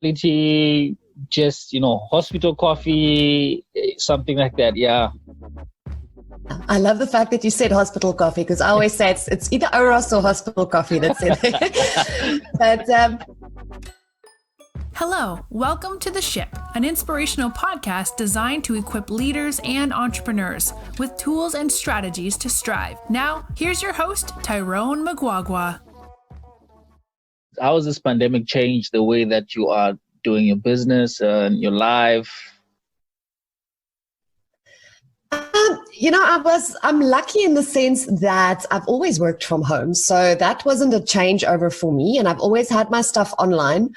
quality, just, hospital coffee, something like that. Yeah. I love the fact that you said hospital coffee, because I always say it's either Oros or hospital coffee that's in it. But hello, welcome to The Ship, an inspirational podcast designed to equip leaders and entrepreneurs with tools and strategies to strive. Now, here's your host, Tyrone Magwagwa. How has this pandemic changed the way that you are doing your business and your life? I'm lucky in the sense that I've always worked from home. So that wasn't a changeover for me. And I've always had my stuff online.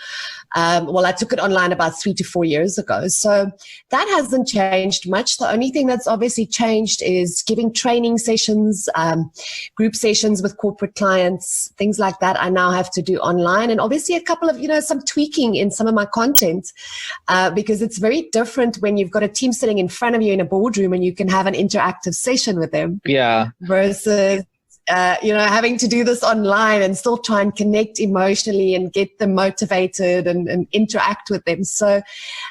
I took it online about 3 to 4 years ago. So that hasn't changed much. The only thing that's obviously changed is giving training sessions, group sessions with corporate clients, things like that I now have to do online. And obviously a couple of, some tweaking in some of my content, because it's very different when you've got a team sitting in front of you in a boardroom and you can have an interactive session with them. Yeah. Versus having to do this online and still try and connect emotionally and get them motivated and interact with them. So,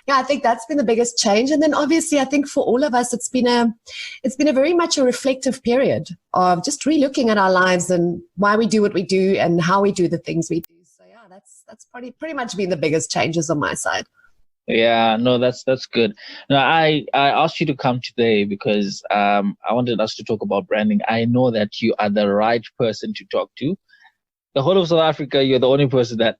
I think that's been the biggest change. And then obviously, I think for all of us, it's been a very much a reflective period of just relooking at our lives and why we do what we do and how we do the ththings we do. So, that's pretty much been the biggest changes on my side. Yeah, no, that's good. Now, I asked you to come today because I wanted us to talk about branding. I know that you are the right person to talk to. The whole of South Africa, you're the only person that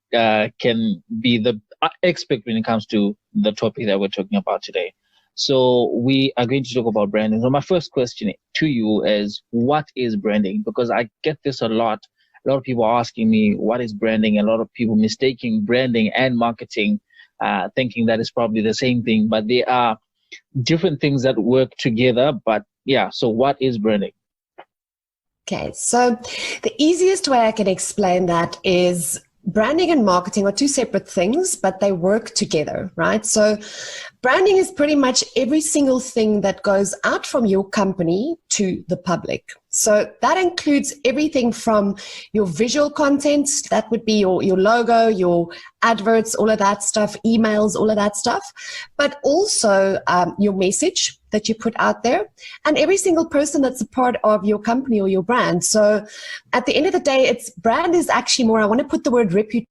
can be the expert when it comes to the topic that we're talking about today. So we are going to talk about branding. So my first question to you is, what is branding? Because I get this a lot. A lot of people are asking me, what is branding? A lot of people mistaking branding and marketing, thinking that it's probably the same thing, but they are different things that work together. But so what is branding? Okay, so the easiest way I can explain that is branding and marketing are two separate things, but they work together, right? So branding is pretty much every single thing that goes out from your company to the public. So that includes everything from your visual content, that would be your logo, your adverts, all of that stuff, emails, all of that stuff, but also your message that you put out there and every single person that's a part of your company or your brand. So at the end of the day, brand is actually more, I want to put the word reputation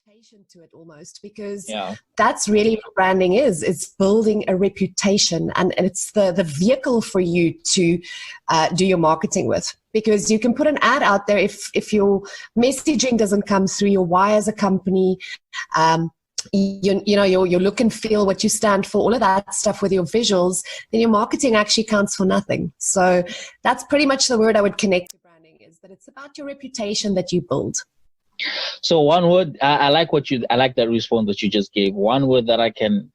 to it almost, because that's really what branding is. It's building a reputation, and it's the vehicle for you to do your marketing with. Because you can put an ad out there if your messaging doesn't come through, your why as a company, your look and feel, what you stand for, all of that stuff with your visuals, then your marketing actually counts for nothing. So that's pretty much the word I would connect to branding, is that it's about your reputation that you build. So one word, I like that response that you just gave. One word that I can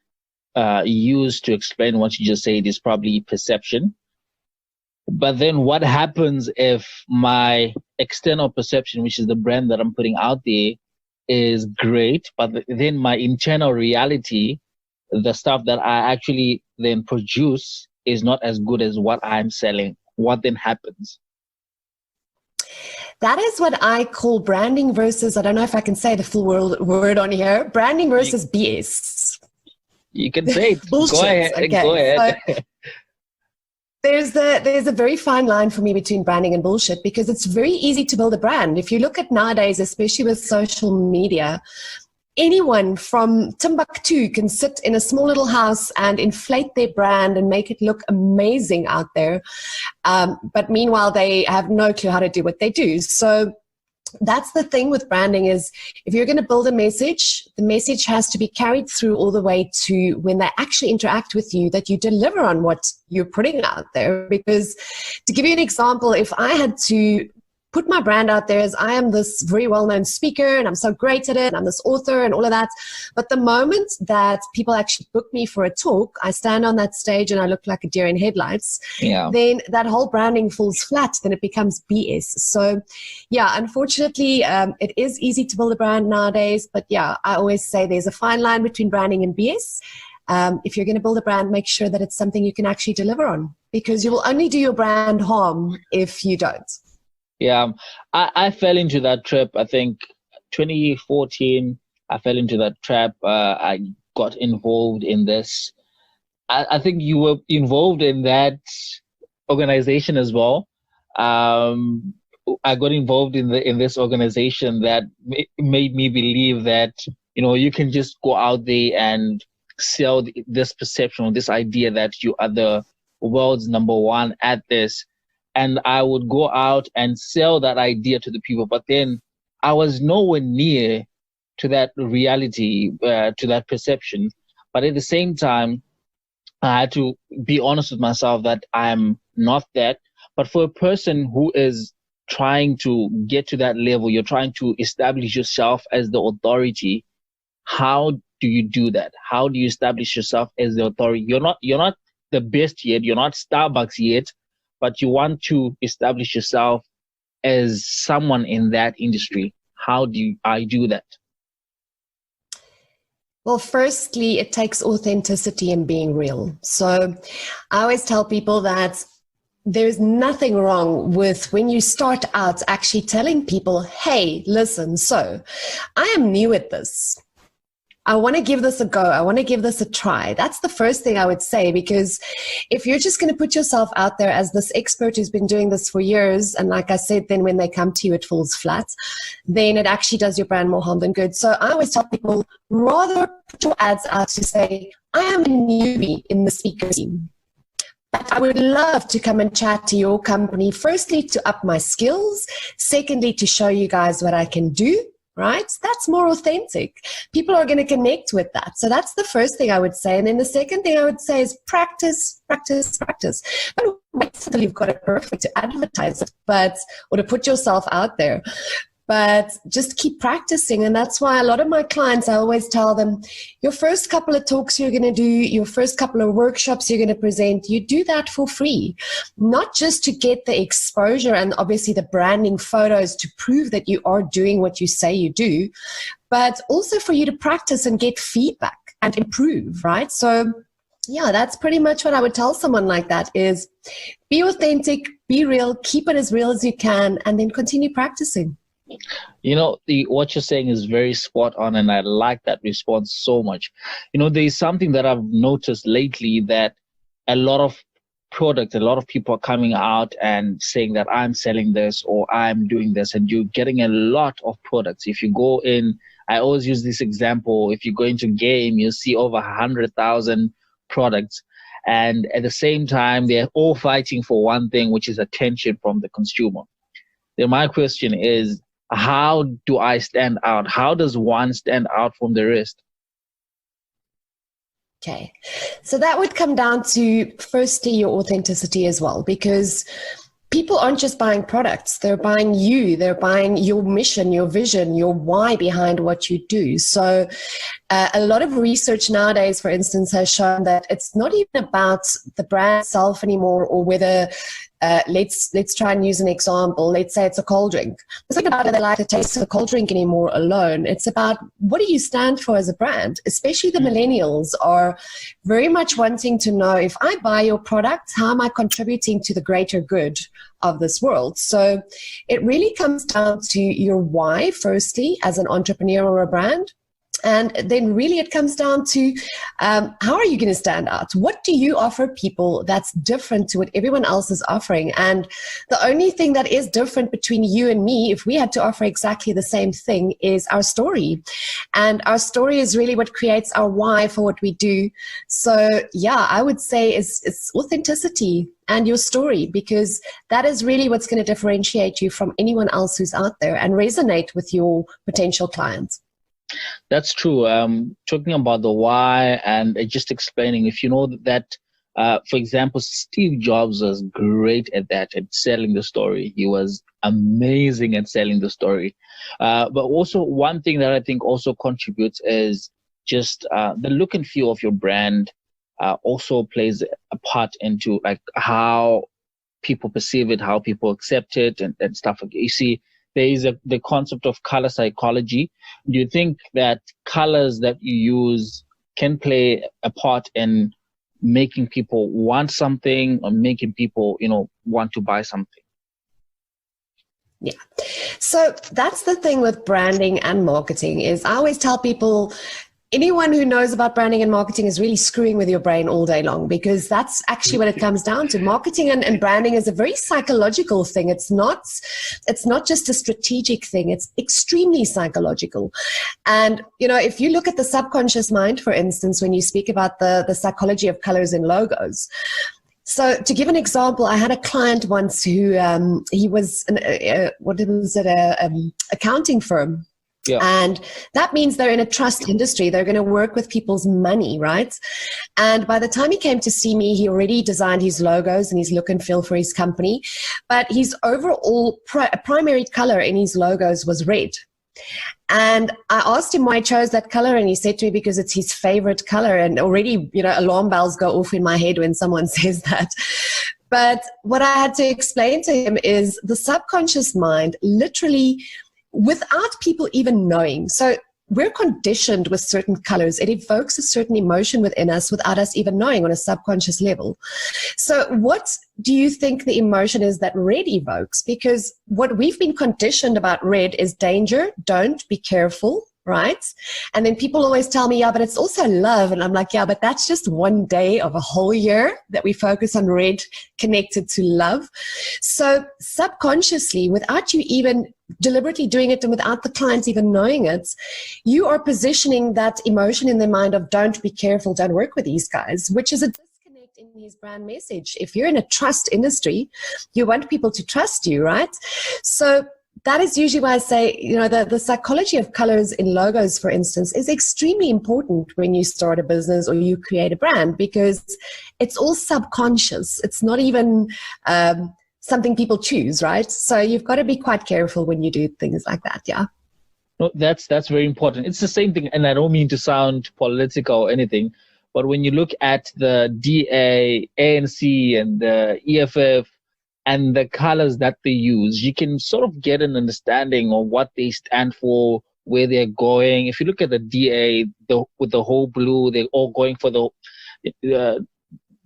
use to explain what you just said is probably perception. But then what happens if my external perception, which is the brand that I'm putting out there, is great, but then my internal reality, the stuff that I actually then produce, is not as good as what I'm selling? What then happens? That is what I call branding versus, I don't know if I can say the full word on here, branding versus BS. You can say it. Bullshit. Go ahead. So, there's a very fine line for me between branding and bullshit, because it's very easy to build a brand. If you look at nowadays, especially with social media, anyone from Timbuktu can sit in a small little house and inflate their brand and make it look amazing out there. But meanwhile, they have no clue how to do what they do. So that's the thing with branding, is if you're going to build a message, the message has to be carried through all the way to when they actually interact with you, that you deliver on what you're putting out there. Because to give you an example, if I had to put my brand out there as I am this very well-known speaker and I'm so great at it, and I'm this author and all of that, but the moment that people actually book me for a talk, I stand on that stage and I look like a deer in headlights, then that whole branding falls flat, then it becomes BS. So unfortunately, it is easy to build a brand nowadays, but I always say there's a fine line between branding and BS. If you're going to build a brand, make sure that it's something you can actually deliver on, because you will only do your brand harm if you don't. Yeah, I fell into that trap. I think 2014, I fell into that trap. I got involved in this. I think you were involved in that organization as well. I got involved in this organization that made me believe that, you can just go out there and sell this perception or this idea that you are the world's number one at this. And I would go out and sell that idea to the people, but then I was nowhere near to that reality, to that perception. But at the same time, I had to be honest with myself that I'm not that. But for a person who is trying to get to that level, you're trying to establish yourself as the authority. How do you do that? How do you establish yourself as the authority? You're not the best yet. You're not Starbucks yet, but you want to establish yourself as someone in that industry. How do I do that? Well, firstly, it takes authenticity and being real. So I always tell people that there's nothing wrong with when you start out actually telling people, hey, listen, so I am new at this. I want to give this a go. I want to give this a try. That's the first thing I would say, because if you're just going to put yourself out there as this expert who's been doing this for years, and like I said, then when they come to you, it falls flat, then it actually does your brand more harm than good. So I always tell people, rather put your ads out to say, I am a newbie in the speaker team, but I would love to come and chat to your company, firstly, to up my skills, secondly, to show you guys what I can do. Right? That's more authentic. People are going to connect with that. So that's the first thing I would say. And then the second thing I would say is practice, practice, practice. Don't wait until you've got it perfect to advertise it, or to put yourself out there. But just keep practicing. And that's why a lot of my clients, I always tell them, your first couple of talks you're going to do, your first couple of workshops you're going to present, you do that for free. Not just to get the exposure and obviously the branding photos to prove that you are doing what you say you do, but also for you to practice and get feedback and improve, right? So yeah, that's pretty much what I would tell someone like that is be authentic, be real, keep it as real as you can, and then continue practicing. What you're saying is very spot on, and I like that response so much. There's something that I've noticed lately, that a lot of people are coming out and saying that I'm selling this or I'm doing this, and you're getting a lot of products. If you go in, I always use this example, if you go into game, you'll see over 100,000 products, and at the same time, they're all fighting for one thing, which is attention from the consumer. Then my question is, how do I stand out? How does one stand out from the rest? Okay, so that would come down to, firstly, your authenticity as well, because people aren't just buying products. They're buying you. They're buying your mission, your vision, your why behind what you do. So a lot of research nowadays, for instance, has shown that it's not even about the brand itself anymore, or whether let's try and use an example. Let's say it's a cold drink. It's not about whether they like the taste of a cold drink anymore alone. It's about, what do you stand for as a brand? Especially the millennials are very much wanting to know, if I buy your product, how am I contributing to the greater good of this world? So it really comes down to your why, firstly, as an entrepreneur or a brand. And then really it comes down to how are you going to stand out? What do you offer people that's different to what everyone else is offering? And the only thing that is different between you and me, if we had to offer exactly the same thing, is our story. And our story is really what creates our why for what we do. So yeah, I would say it's authenticity and your story, because that is really what's going to differentiate you from anyone else who's out there and resonate with your potential clients. That's true. Talking about the why and just explaining, if you know that, for example, Steve Jobs was great at that, at selling the story. He was amazing at selling the story. But also one thing that I think also contributes is just the look and feel of your brand also plays a part into like how people perceive it, how people accept it, and stuff. You see, there is the concept of color psychology. Do you think that colors that you use can play a part in making people want something, or making people, want to buy something? Yeah. So that's the thing with branding and marketing, is I always tell people, anyone who knows about branding and marketing is really screwing with your brain all day long, because that's actually what it comes down to. Marketing and branding is a very psychological thing. It's not just a strategic thing. It's extremely psychological. And, if you look at the subconscious mind, for instance, when you speak about the psychology of colors and logos. So to give an example, I had a client once who, he was, accounting firm. Yeah. And that means they're in a trust industry. They're going to work with people's money, right? And by the time he came to see me, he already designed his logos and his look and feel for his company. But his overall primary color in his logos was red. And I asked him why he chose that color, and he said to me, because it's his favorite color. And already, alarm bells go off in my head when someone says that. But what I had to explain to him is the subconscious mind literally, without people even knowing. So we're conditioned with certain colors. It evokes a certain emotion within us without us even knowing on a subconscious level. So what do you think the emotion is that red evokes? Because what we've been conditioned about red is danger, don't, be careful, right? And then people always tell me, yeah, but it's also love. And I'm like, yeah, but that's just one day of a whole year that we focus on red connected to love. So subconsciously, without you even deliberately doing it and without the clients even knowing it, you are positioning that emotion in their mind of don't, be careful, don't work with these guys, which is a disconnect in his brand message. If you're in a trust industry, you want people to trust you, right? So that is usually why I say, the psychology of colors in logos, for instance, is extremely important when you start a business or you create a brand, because it's all subconscious. It's not even something people choose, right? So you've got to be quite careful when you do things like that, yeah. No, that's very important. It's the same thing, and I don't mean to sound political or anything, but when you look at the DA, ANC, and the EFF, and the colors that they use, you can sort of get an understanding of what they stand for, where they're going. If you look at the DA, with the whole blue, they're all going for the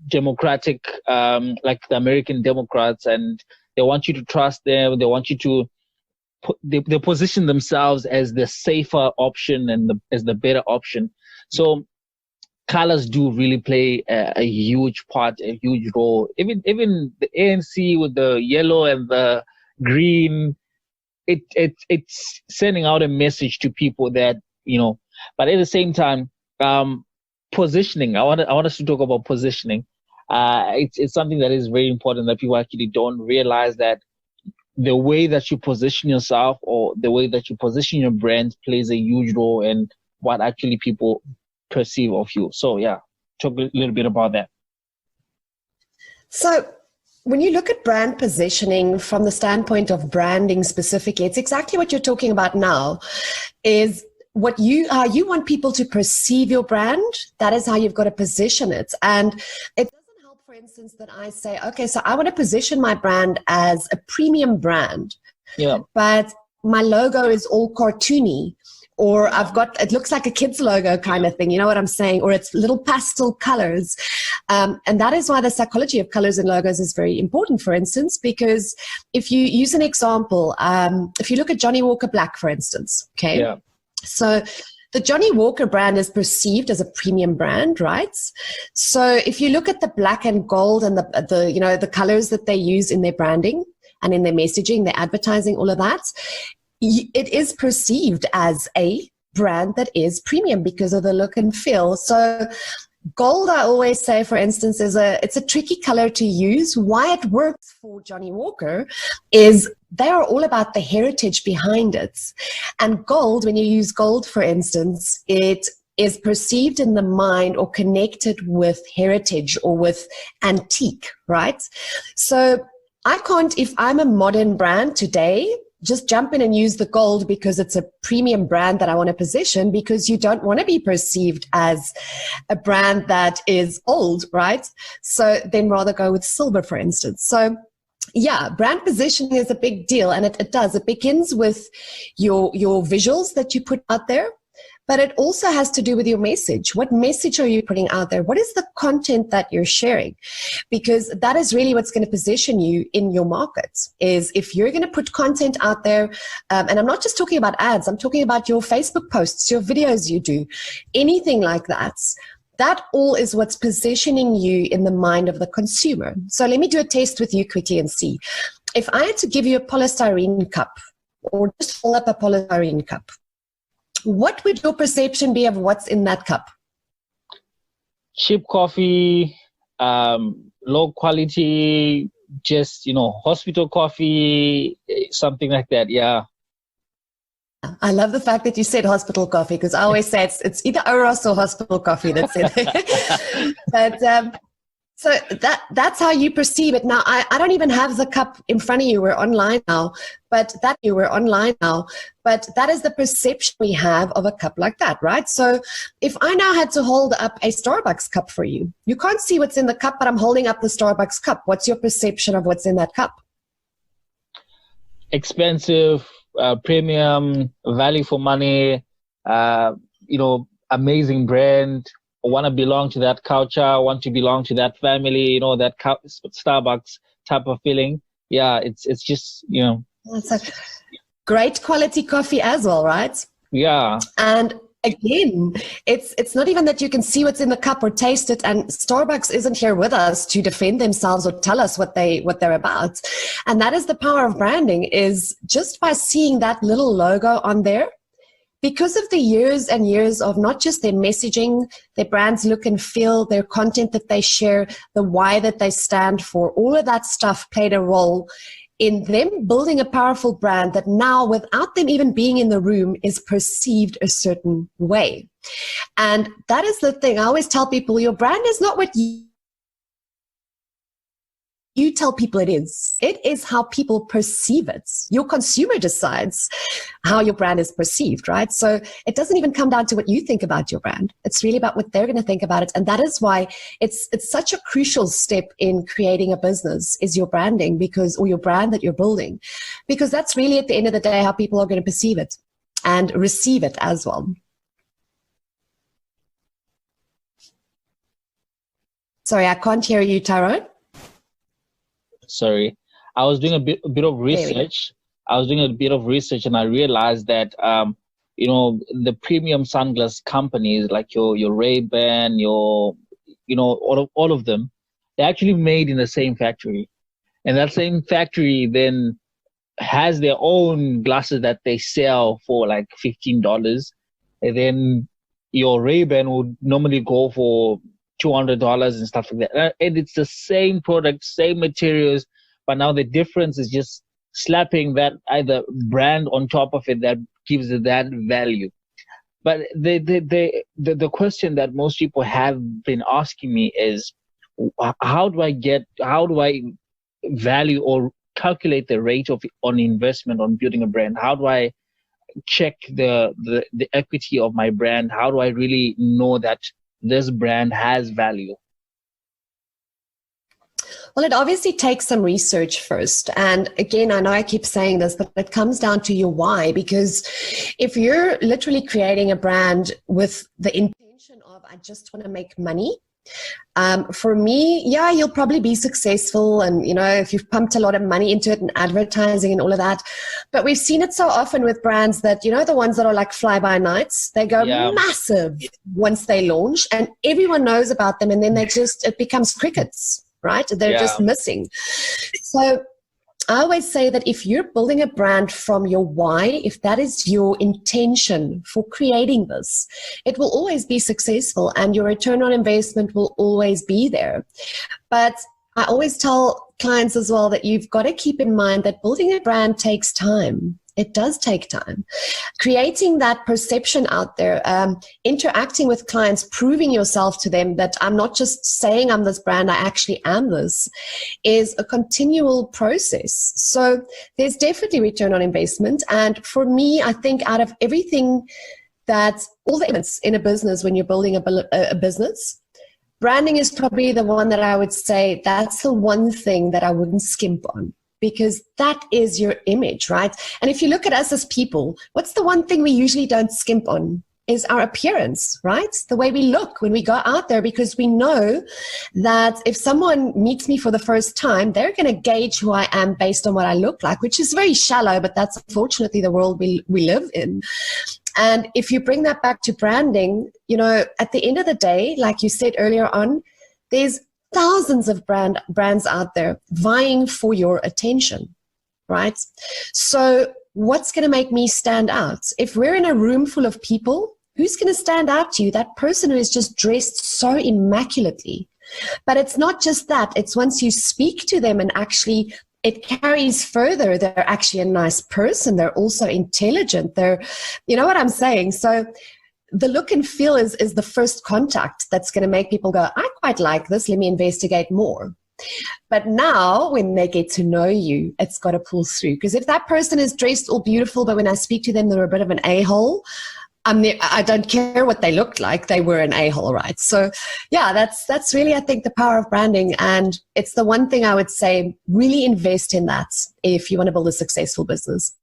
democratic, like the American Democrats, and they want you to trust them. They want you to they position themselves as the safer option and as the better option. So colors do really play a huge part, a huge role. Even the ANC with the yellow and the green, it's sending out a message to people that, but at the same time, positioning. I want us to talk about positioning. It's something that is very important that people actually don't realize, that the way that you position yourself or the way that you position your brand plays a huge role in what actually people perceive of you. So yeah, talk a little bit about that. So when you look at brand positioning from the standpoint of branding specifically, it's exactly what you're talking about now, is how you want people to perceive your brand. That is how you've got to position it. And it doesn't help, for instance, that I say, okay, so I want to position my brand as a premium brand, but my logo is all cartoony, or it looks like a kid's logo kind of thing, you know what I'm saying? Or it's little pastel colors. And that is why the psychology of colors and logos is very important, for instance, because if you use an example, if you look at Johnny Walker Black, for instance, okay? Yeah. So the Johnny Walker brand is perceived as a premium brand, right? So if you look at the black and gold and the colors that they use in their branding and in their messaging, their advertising, all of that, it is perceived as a brand that is premium because of the look and feel. So gold, I always say, for instance, it's a tricky color to use. Why it works for Johnny Walker is they are all about the heritage behind it. And gold, when you use gold, for instance, it is perceived in the mind or connected with heritage or with antique, right? So I can't, if I'm a modern brand today, just jump in and use the gold because it's a premium brand that I want to position, because you don't want to be perceived as a brand that is old, right? So then rather go with silver, for instance. So yeah, brand positioning is a big deal, and it does. It begins with your visuals that you put out there, But it also has to do with your message. What message are you putting out there? What is the content that you're sharing? Because that is really what's going to position you in your markets. Is if you're going to put content out there, and I'm not just talking about ads, I'm talking about your Facebook posts, your videos you do, anything like that. That all is what's positioning you in the mind of the consumer. So let me do a test with you quickly and see. If I had to give you a polystyrene cup, or just hold up a polystyrene cup, what would your perception be of what's in that cup? Cheap coffee, low quality, just, hospital coffee, something like that. Yeah. I love the fact that you said hospital coffee, because I always say it's either Oros or hospital coffee that's in it. But so that's how you perceive it. Now, I don't even have the cup in front of you. We're online now, but that is the perception we have of a cup like that, right? So if I now had to hold up a Starbucks cup for you, you can't see what's in the cup, but I'm holding up the Starbucks cup. What's your perception of what's in that cup? Expensive, premium, value for money, amazing brand. I want to belong to that culture. I want to belong to that family, that Starbucks type of feeling. Yeah, it's just, It's a great quality coffee as well, right? Yeah. And again, it's not even that you can see what's in the cup or taste it, and Starbucks isn't here with us to defend themselves or tell us what they're about. And that is the power of branding, is just by seeing that little logo on there, because of the years and years of not just their messaging, their brand's look and feel, their content that they share, the why that they stand for, all of that stuff played a role in them building a powerful brand that now, without them even being in the room, is perceived a certain way. And that is the thing. I always tell people, your brand is not what you tell people it is. It is how people perceive it. Your consumer decides how your brand is perceived, right? So it doesn't even come down to what you think about your brand. It's really about what they're going to think about it. And that is why it's such a crucial step in creating a business, is your branding, or your brand that you're building, because that's really at the end of the day how people are going to perceive it and receive it as well. Sorry, I can't hear you, Tyrone. Sorry, I was doing a bit of research. And I realized that the premium sunglass companies like your Ray-Ban, all of them, they're actually made in the same factory, and that same factory then has their own glasses that they sell for like $15, and then your Ray-Ban would normally go for $200 and stuff like that. And it's the same product, same materials, but now the difference is just slapping that either brand on top of it that gives it that value. But the question that most people have been asking me is, how do I value or calculate the rate on investment on building a brand? How do I check the equity of my brand? How do I really know that this brand has value? Well, it obviously takes some research first. And again, I know I keep saying this, but it comes down to your why. Because if you're literally creating a brand with the intention of, I just want to make money, for me, yeah, you'll probably be successful. And, if you've pumped a lot of money into it and advertising and all of that. But we've seen it so often with brands that, the ones that are like fly-by-nights, they go massive once they launch and everyone knows about them. And then it becomes crickets, right? They're just missing. So I always say that if you're building a brand from your why, if that is your intention for creating this, it will always be successful and your return on investment will always be there. But I always tell clients as well that you've got to keep in mind that building a brand takes time. It does take time. Creating that perception out there, interacting with clients, proving yourself to them that I'm not just saying I'm this brand, I actually am this, is a continual process. So there's definitely return on investment. And for me, I think out of everything all the elements in a business when you're building a business, branding is probably the one that I would say that's the one thing that I wouldn't skimp on. Because that is your image, right? And if you look at us as people, what's the one thing we usually don't skimp on? is our appearance, right? The way we look when we go out there, because we know that if someone meets me for the first time, they're going to gauge who I am based on what I look like, which is very shallow, but that's unfortunately the world we live in. And if you bring that back to branding, at the end of the day, like you said earlier on, there's thousands of brands out there vying for your attention, right? So what's going to make me stand out? If we're in a room full of people, who's going to stand out to you? That person who is just dressed so immaculately. But it's not just that. It's once you speak to them and actually it carries further. They're actually a nice person. They're also intelligent. You know what I'm saying? So the look and feel is the first contact that's going to make people go, I quite like this. Let me investigate more. But now when they get to know you, it's got to pull through. Because if that person is dressed all beautiful, but when I speak to them, they're a bit of an a-hole, I don't care what they looked like. They were an a-hole, right? So yeah, that's really, I think, the power of branding. And it's the one thing I would say, really invest in that if you want to build a successful business.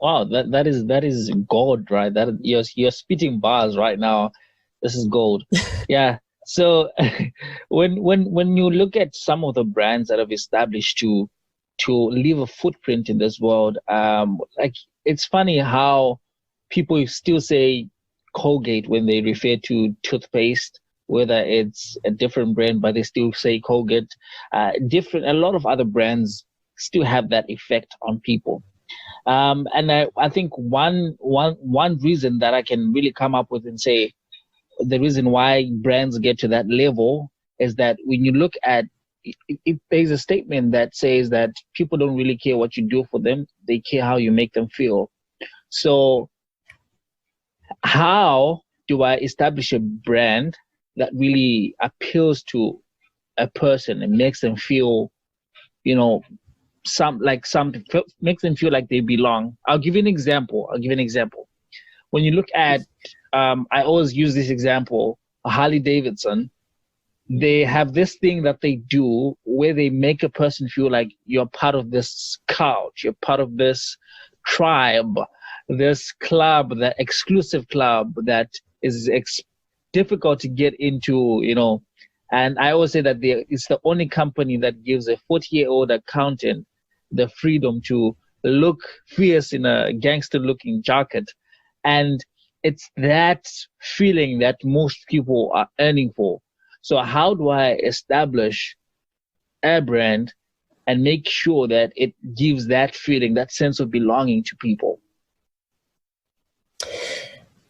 Wow, that is gold, right? That you're spitting bars right now. This is gold. Yeah. So when you look at some of the brands that have established to leave a footprint in this world, like it's funny how people still say Colgate when they refer to toothpaste, whether it's a different brand, but they still say Colgate. A lot of other brands still have that effect on people. And I think one reason that I can really come up with and say the reason why brands get to that level is that when you look at it, there's a statement that says that people don't really care what you do for them, they care how you make them feel. So how do I establish a brand that really appeals to a person and makes them feel, makes them feel like they belong? I'll give you an example. When you look at, I always use this example, Harley Davidson. They have this thing that they do where they make a person feel like you're part of this cult, you're part of this tribe, this club, that exclusive club that is difficult to get into, And I always say that it's the only company that gives a 40-year-old accountant the freedom to look fierce in a gangster-looking jacket. And it's that feeling that most people are earning for. So how do I establish a brand and make sure that it gives that feeling, that sense of belonging to people?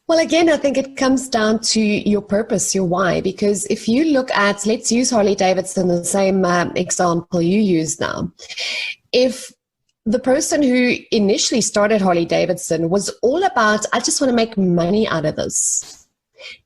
Well, again, I think it comes down to your purpose, your why, because if you look at, let's use Harley Davidson, the same example you use now. If the person who initially started Harley Davidson was all about, I just want to make money out of this,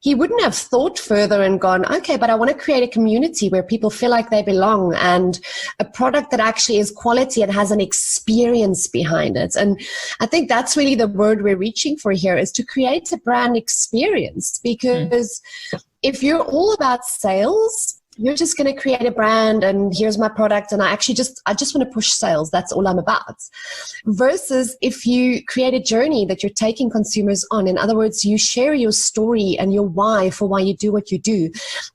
he wouldn't have thought further and gone, okay, but I want to create a community where people feel like they belong and a product that actually is quality and has an experience behind it. And I think that's really the word we're reaching for here, is to create a brand experience. Because if you're all about sales, you're just going to create a brand and here's my product and I just want to push sales. That's all I'm about. Versus if you create a journey that you're taking consumers on. In other words, you share your story and your why for why you do what you do.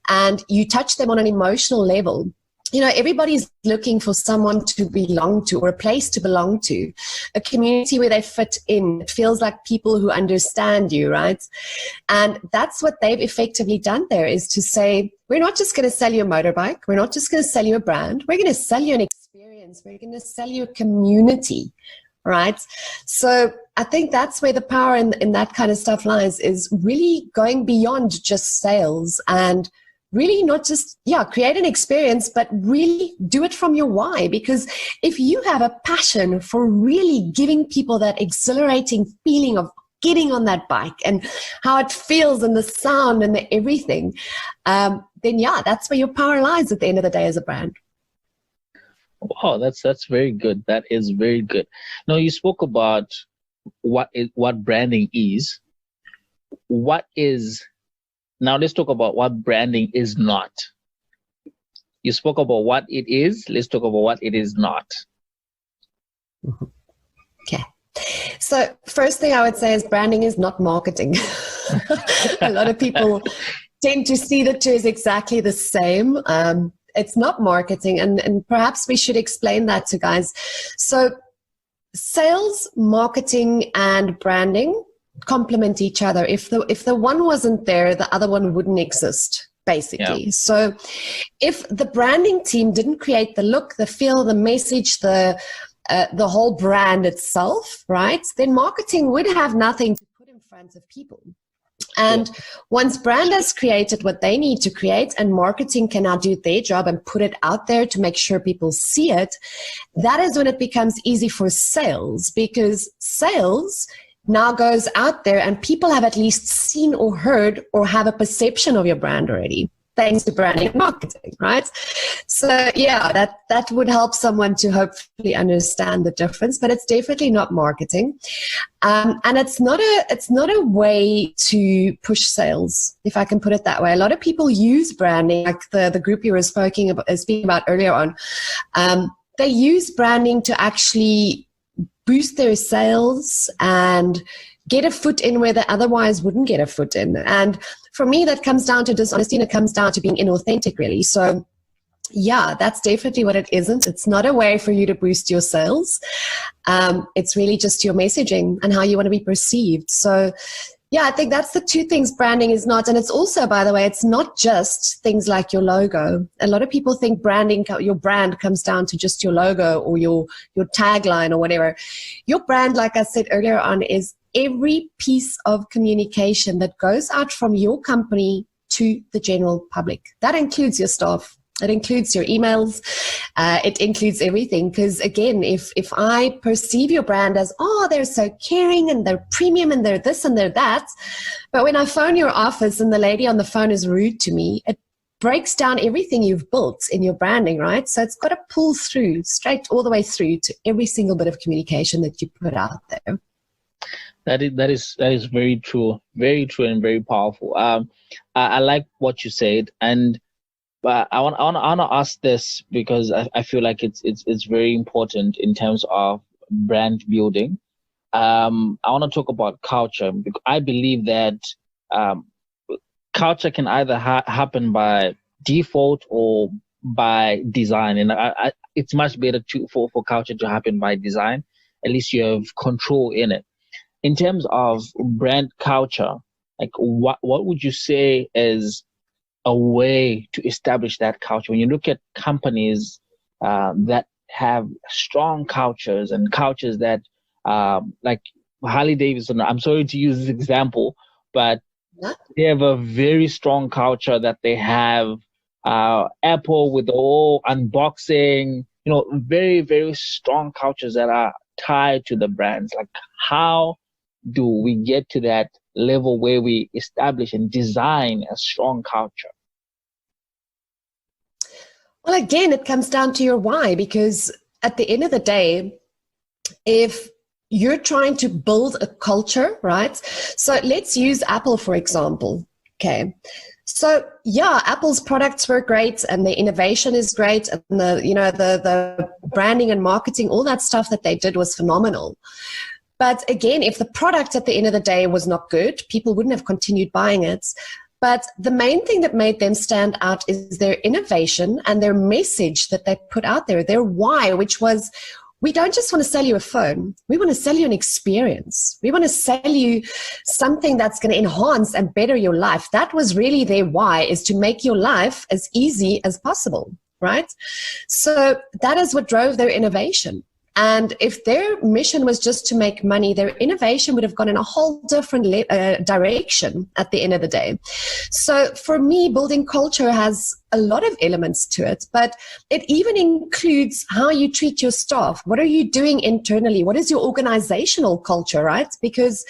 And you touch them on an emotional level. Everybody's looking for someone to belong to or a place to belong to, a community where they fit in. It feels like people who understand you, right? And that's what they've effectively done there, is to say, we're not just going to sell you a motorbike. We're not just going to sell you a brand. We're going to sell you an experience. We're going to sell you a community, right? So I think that's where the power in that kind of stuff lies, is really going beyond just sales and really not just, create an experience, but really do it from your why. Because if you have a passion for really giving people that exhilarating feeling of getting on that bike and how it feels and the sound and the everything, then that's where your power lies at the end of the day as a brand. Wow, that's very good. That is very good. Now, you spoke about what branding is. Now let's talk about what branding is not. You spoke about what it is. Let's talk about what it is not. Okay. So first thing I would say is branding is not marketing. A lot of people tend to see the two as exactly the same. It's not marketing, and perhaps we should explain that to guys. So sales, marketing, and branding complement each other. If the one wasn't there, the other one wouldn't exist, basically. Yeah. So if the branding team didn't create the look, the feel, the message, the whole brand itself, right, then marketing would have nothing to put in front of people. And once brand has created what they need to create, and marketing can now do their job and put it out there to make sure people see it, that is when it becomes easy for sales, because sales now goes out there and people have at least seen or heard or have a perception of your brand already, thanks to branding and marketing, right? So yeah, that would help someone to hopefully understand the difference, but it's definitely not marketing. And it's not a way to push sales, if I can put it that way. A lot of people use branding, like the group you were speaking about earlier on. They use branding to actually boost their sales and get a foot in where they otherwise wouldn't get a foot in. And for me, that comes down to dishonesty, and it comes down to being inauthentic, really. So yeah, that's definitely what it isn't. It's not a way for you to boost your sales. It's really just your messaging and how you want to be perceived. So yeah, I think that's the two things branding is not. And it's also, by the way, it's not just things like your logo. A lot of people think branding, your brand comes down to just your logo or your tagline or whatever. Your brand, like I said earlier on, is every piece of communication that goes out from your company to the general public. That includes your staff. It includes your emails. It includes everything. Because again, if I perceive your brand as, oh, they're so caring and they're premium and they're this and they're that, but when I phone your office and the lady on the phone is rude to me, it breaks down everything you've built in your branding, right? So it's got to pull through, straight all the way through to every single bit of communication that you put out there. That is very true and very powerful. I like what you said, but I want to ask this because I feel like it's very important in terms of brand building. I want to talk about culture, because I believe that culture can either happen by default or by design, and it's much better for culture to happen by design. At least you have control in it. In terms of brand culture, like what would you say is a way to establish that culture? When you look at companies that have strong cultures and cultures that, like Harley Davidson, I'm sorry to use this example, but they have a very strong culture that they have. Apple with the whole unboxing, very, very strong cultures that are tied to the brands. Like, how do we get to that level where we establish and design a strong culture? Well, again, it comes down to your why, because at the end of the day, if you're trying to build a culture, right? So let's use Apple, for example. Okay. So yeah, Apple's products were great and the innovation is great, and the branding and marketing, all that stuff that they did was phenomenal. But again, if the product at the end of the day was not good, people wouldn't have continued buying it. But the main thing that made them stand out is their innovation and their message that they put out there, their why, which was, we don't just want to sell you a phone. We want to sell you an experience. We want to sell you something that's going to enhance and better your life. That was really their why, is to make your life as easy as possible, right? So that is what drove their innovation. And if their mission was just to make money, their innovation would have gone in a whole different direction at the end of the day. So for me, building culture has a lot of elements to it, but it even includes how you treat your staff. What are you doing internally? What is your organizational culture, right? Because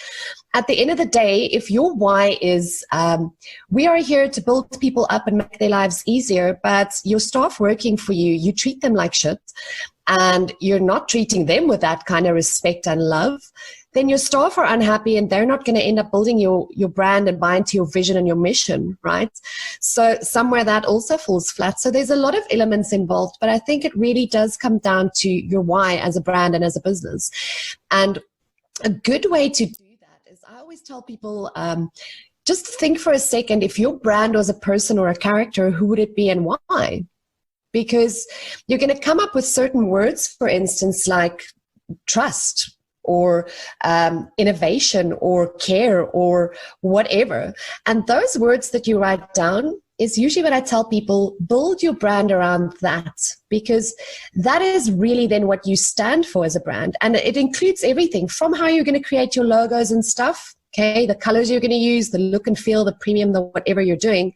at the end of the day, if your why is, we are here to build people up and make their lives easier, but your staff working for you, you treat them like shit, and you're not treating them with that kind of respect and love, then your staff are unhappy and they're not going to end up building your brand and buy into your vision and your mission, right? So somewhere that also falls flat. So there's a lot of elements involved, but I think it really does come down to your why as a brand and as a business. And a good way to do that is, I always always tell people, just think for a second, if your brand was a person or a character, who would it be and why? Because you're going to come up with certain words, for instance, like trust or innovation or care or whatever. And those words that you write down is usually what I tell people, build your brand around that, because that is really then what you stand for as a brand. And it includes everything from how you're going to create your logos and stuff, okay, the colors you're going to use, the look and feel, the premium, the whatever you're doing.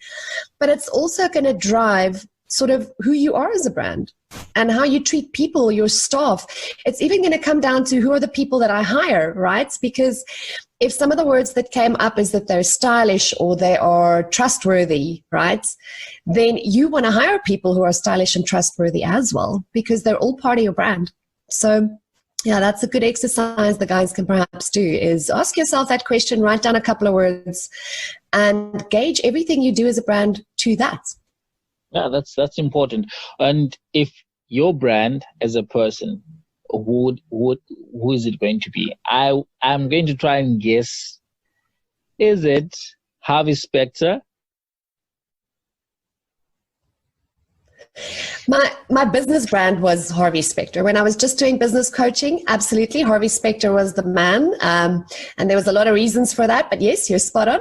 But it's also going to drive sort of who you are as a brand and how you treat people, your staff. It's even going to come down to who are the people that I hire, right? Because if some of the words that came up is that they're stylish or they are trustworthy, right? Then you want to hire people who are stylish and trustworthy as well, because they're all part of your brand. So yeah, that's a good exercise the guys can perhaps do, is ask yourself that question, write down a couple of words and gauge everything you do as a brand to that. Yeah, that's important. And if your brand as a person, who is it going to be? I'm going to try and guess. Is it Harvey Specter? My business brand was Harvey Specter. When I was just doing business coaching, absolutely, Harvey Specter was the man. And there was a lot of reasons for that. But yes, you're spot on.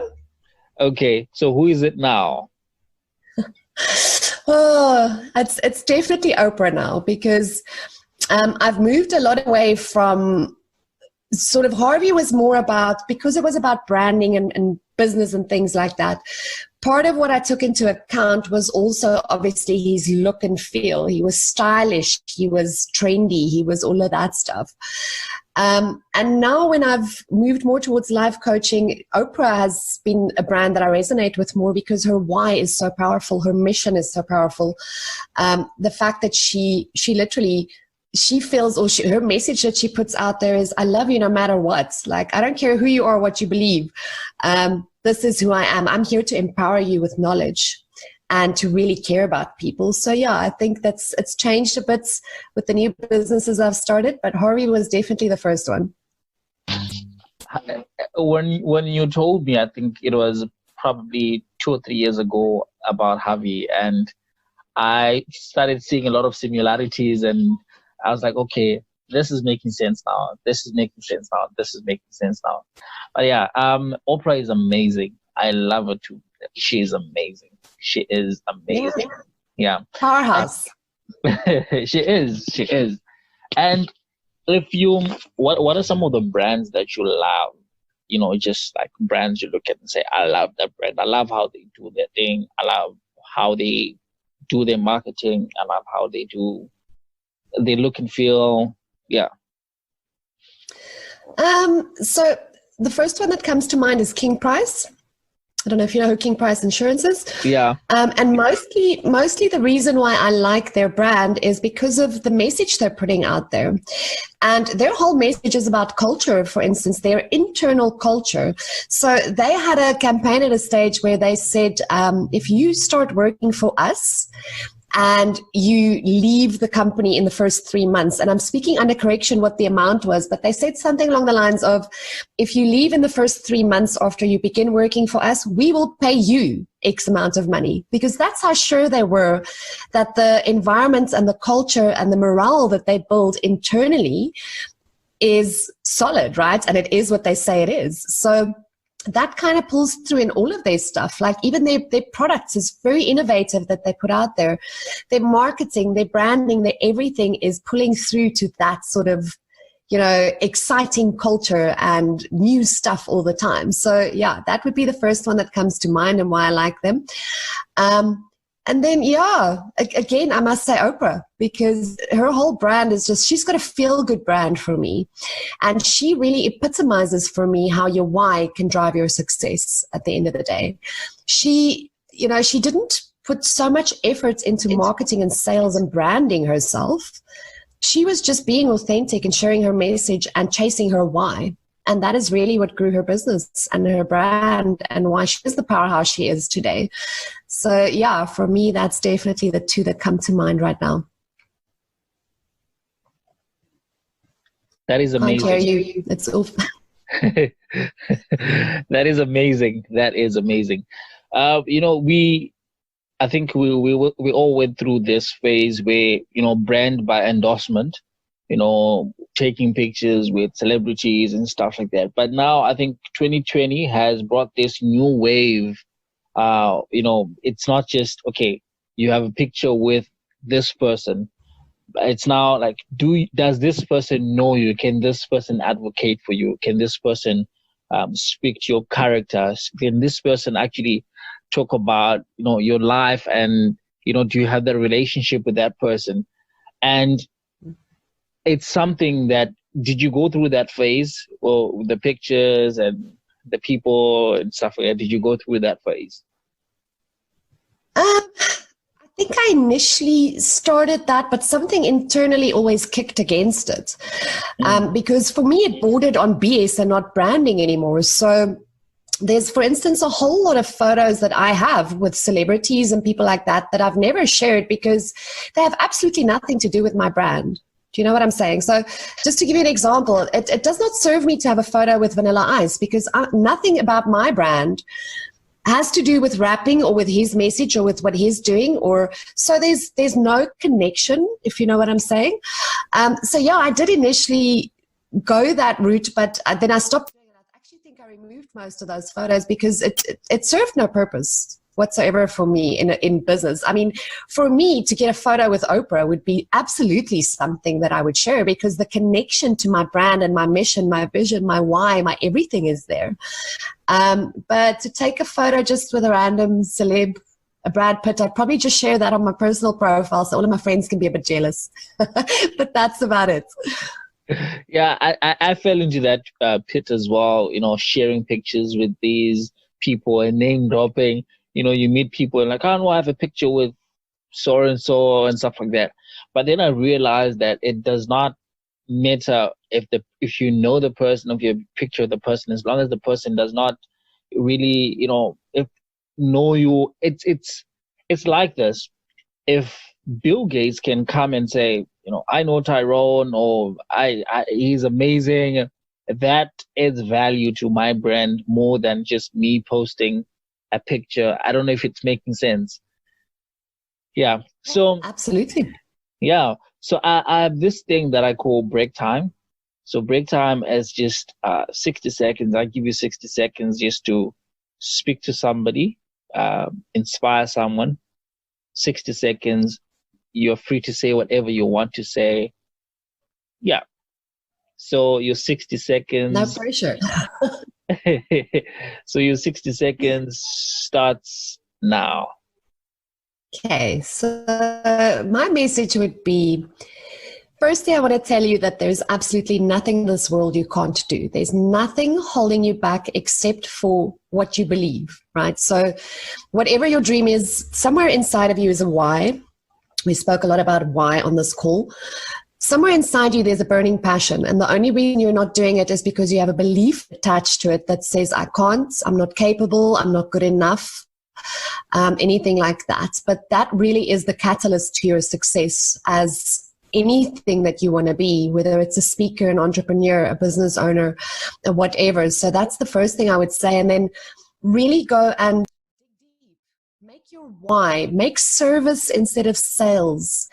Okay, so who is it now? Oh, it's definitely Oprah now, because I've moved a lot away from sort of Harvey was more about, because it was about branding and business and things like that. Part of what I took into account was also obviously his look and feel. He was stylish, he was trendy, he was all of that stuff. And now when I've moved more towards life coaching, Oprah has been a brand that I resonate with more, because her why is so powerful. Her mission is so powerful. The fact that she literally, she feels, or her message that she puts out there is, I love you no matter what. Like, I don't care who you are, what you believe. This is who I am. I'm here to empower you with knowledge and to really care about people. So yeah, I think it's changed a bit with the new businesses I've started, but Harvey was definitely the first one. When you told me, I think it was probably 2 or 3 years ago, about Harvey, and I started seeing a lot of similarities, and I was like, okay, this is making sense now. This is making sense now. This is making sense now. But yeah, Oprah is amazing. I love her too. She is amazing. She is amazing. Yeah. Powerhouse. She is. And if you, what are some of the brands that you love? You know, just like brands you look at and say, I love that brand. I love how they do their thing. I love how they do their marketing. I love how they look and feel. Yeah. So the first one that comes to mind is King Price. I don't know if you know who King Price Insurance is. Yeah. And mostly the reason why I like their brand is because of the message they're putting out there. And their whole message is about culture, for instance, their internal culture. So they had a campaign at a stage where they said, if you start working for us, and you leave the company in the first 3 months, and I'm speaking under correction what the amount was, but they said something along the lines of, if you leave in the first 3 months after you begin working for us, we will pay you X amount of money, because that's how sure they were that the environment and the culture and the morale that they build internally is solid, right? And it is what they say it is. So that kind of pulls through in all of their stuff. Like even their products is very innovative that they put out there. Their marketing, their branding, their everything is pulling through to that sort of, you know, exciting culture and new stuff all the time. So yeah, that would be the first one that comes to mind and why I like them. And then, yeah, again, I must say Oprah, because her whole brand is just, she's got a feel-good brand for me. And she really epitomizes for me how your why can drive your success at the end of the day. She, you know, she didn't put so much effort into marketing and sales and branding herself. She was just being authentic and sharing her message and chasing her why. And that is really what grew her business and her brand and why she is the powerhouse she is today. So yeah, for me, that's definitely the two that come to mind right now. That is amazing. Can't hear you. It's all. That is amazing. That is amazing. I think we all went through this phase where, brand by endorsement, taking pictures with celebrities and stuff like that. But now I think 2020 has brought this new wave. It's not just, okay, you have a picture with this person. It's now like, does this person know you? Can this person advocate for you? Can this person speak to your character? Can this person actually talk about, your life, and, do you have that relationship with that person? And it's something that, did you go through that phase, or the pictures and the people and stuff like that? Did you go through that phase? I think I initially started that, but something internally always kicked against it. Because for me, it bordered on BS and not branding anymore. So there's, for instance, a whole lot of photos that I have with celebrities and people like that I've never shared because they have absolutely nothing to do with my brand. Do you know what I'm saying? So just to give you an example, it does not serve me to have a photo with Vanilla Ice because nothing about my brand has to do with rapping or with his message or with what he's doing, or so there's no connection, if you know what I'm saying. So yeah, I did initially go that route, but then I stopped. I actually think I removed most of those photos because it served no purpose whatsoever for me in business. I mean, for me to get a photo with Oprah would be absolutely something that I would share because the connection to my brand and my mission, my vision, my why, my everything is there. But to take a photo just with a random celeb, a Brad Pitt, I'd probably just share that on my personal profile so all of my friends can be a bit jealous. But that's about it. Yeah, I fell into that pit as well, sharing pictures with these people and name dropping. You meet people and like, oh no, I have a picture with so and so and stuff like that. But then I realized that it does not matter if you know the person, if you have a picture of the person, as long as the person does not really, know you. It's like this. If Bill Gates can come and say, I know Tyrone, or he's amazing, that adds value to my brand more than just me posting a picture. I don't know if it's making sense. Yeah. So absolutely. Yeah. So I have this thing that I call break time. So break time is just 60 seconds. I give you 60 seconds just to speak to somebody, inspire someone. 60 seconds. You're free to say whatever you want to say. Yeah. So your 60 seconds. No pressure. So your 60 seconds starts now. Okay, so my message would be, firstly, I want to tell you that there's absolutely nothing in this world you can't do. There's nothing holding you back except for what you believe, right? So whatever your dream is, somewhere inside of you is a why. We spoke a lot about why on this call. Somewhere inside you, there's a burning passion. And the only reason you're not doing it is because you have a belief attached to it that says, I can't, I'm not capable, I'm not good enough, anything like that. But that really is the catalyst to your success as anything that you want to be, whether it's a speaker, an entrepreneur, a business owner, or whatever. So that's the first thing I would say. And then really go and make your why, make service instead of sales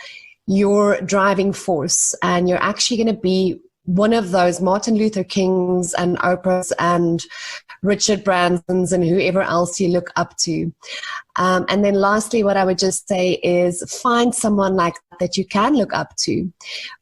your driving force, and you're actually going to be one of those Martin Luther Kings and Oprahs and Richard Bransons and whoever else you look up to. And then lastly, what I would just say is find someone like that you can look up to,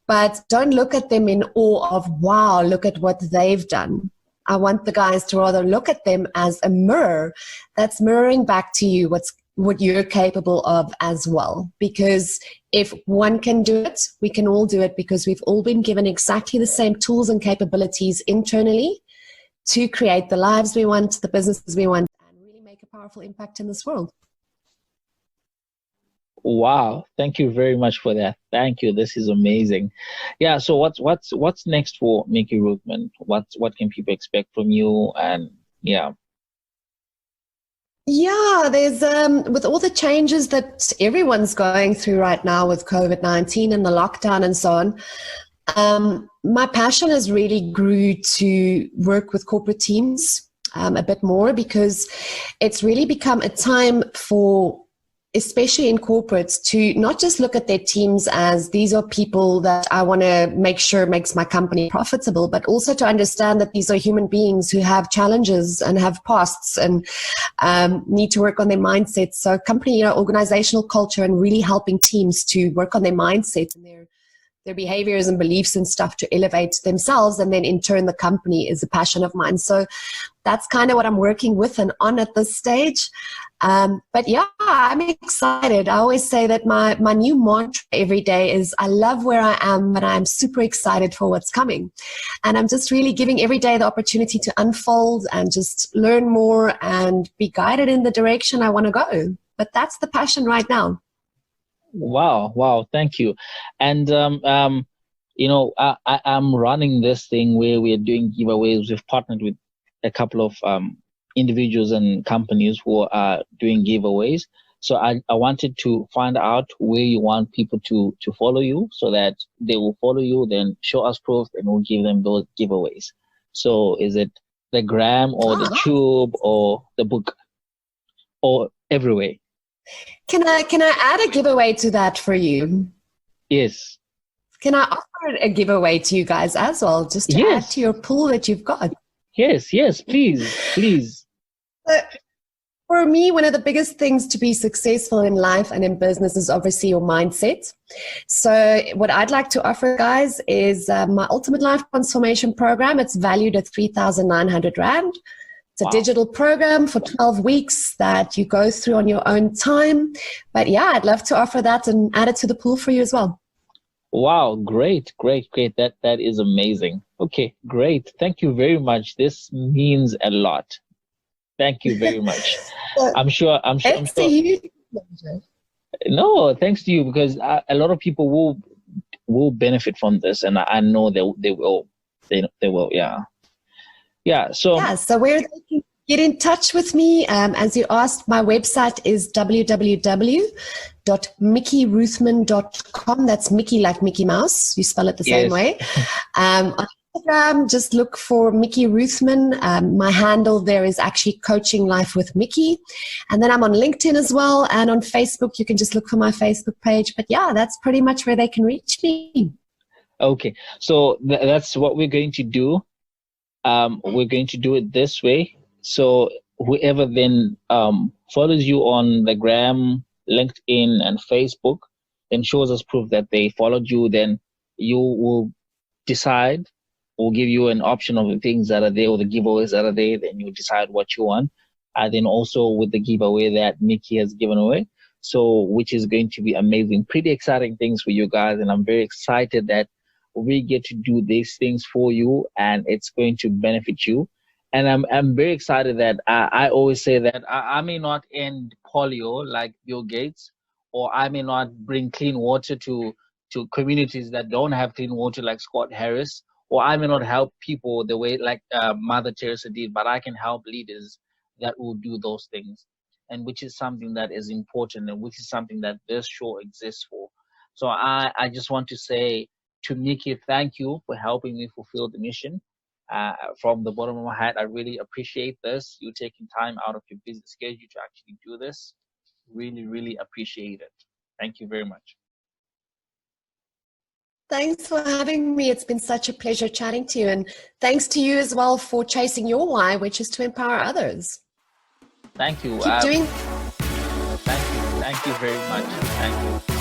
but don't look at them in awe of, wow, look at what they've done. I want the guys to rather look at them as a mirror that's mirroring back to you what you're capable of as well. Because if one can do it, we can all do it, because we've all been given exactly the same tools and capabilities internally to create the lives we want, the businesses we want, and really make a powerful impact in this world. Wow, thank you very much for that. Thank you. This is amazing. Yeah. So what's next for Mickey Roothman? What can people expect from you? And yeah. Yeah, there's with all the changes that everyone's going through right now with COVID-19 and the lockdown and so on, My passion has really grew to work with corporate teams a bit more, because it's really become a time for, especially in corporates, to not just look at their teams as these are people that I want to make sure makes my company profitable, but also to understand that these are human beings who have challenges and have pasts and need to work on their mindsets. So company, organizational culture, and really helping teams to work on their mindset and their behaviors and beliefs and stuff to elevate themselves, and then in turn the company, is a passion of mine. So that's kind of what I'm working with and on at this stage. But yeah, I'm excited. I always say that my new mantra every day is, I love where I am, but I'm super excited for what's coming. And I'm just really giving every day the opportunity to unfold and just learn more and be guided in the direction I want to go. But that's the passion right now. Wow. Thank you. And, I'm running this thing where we're doing giveaways. We've partnered with a couple of individuals and companies who are doing giveaways. So I wanted to find out where you want people to follow you, so that they will follow you, then show us proof, and we'll give them those giveaways. So is it the gram or the tube or the book or everywhere? Can I add a giveaway to that for you? Yes. Can I offer a giveaway to you guys as well, just to add to your pool that you've got? Yes, please. For me, one of the biggest things to be successful in life and in business is obviously your mindset. So what I'd like to offer, guys, is my Ultimate Life Transformation Program. It's valued at 3,900 Rand. It's a digital program for 12 weeks that you go through on your own time. But yeah, I'd love to offer that and add it to the pool for you as well. Wow, great. That is amazing. Okay, great. Thank you very much. This means a lot. Thank you very much. I'm sure. Thanks to you. No, thanks to you, because a lot of people will benefit from this, and I know they will. They will. Yeah. So where they can get in touch with me, as you asked, my website is www.mickyroothman.com. That's Mickey like Mickey Mouse. You spell it the same way. On Instagram, just look for Mickey Roothman. My handle there is actually Coaching Life with Mickey. And then I'm on LinkedIn as well. And on Facebook, you can just look for my Facebook page. But yeah, that's pretty much where they can reach me. Okay. So that's what we're going to do. We're going to do it this way. So whoever then follows you on the gram, LinkedIn, and Facebook, then shows us proof that they followed you, then you will decide. We'll give you an option of the things that are there, or the giveaways that are there. Then you decide what you want. And then also with the giveaway that Mickey has given away, so which is going to be amazing. Pretty exciting things for you guys, and I'm very excited that we get to do these things for you, and it's going to benefit you. And I'm very excited that I always say that I may not end polio like Bill Gates, or I may not bring clean water to communities that don't have clean water like Scott Harris, or I may not help people the way like Mother Teresa did, but I can help leaders that will do those things, and which is something that is important, and which is something that this show exists for. So I just want to say to Mickey, thank you for helping me fulfill the mission. From the bottom of my heart, I really appreciate this. You taking time out of your busy schedule to actually do this. Really, really appreciate it. Thank you very much. Thanks for having me. It's been such a pleasure chatting to you. And thanks to you as well for chasing your why, which is to empower others. Thank you. Keep doing. Thank you. Thank you very much. Thank you.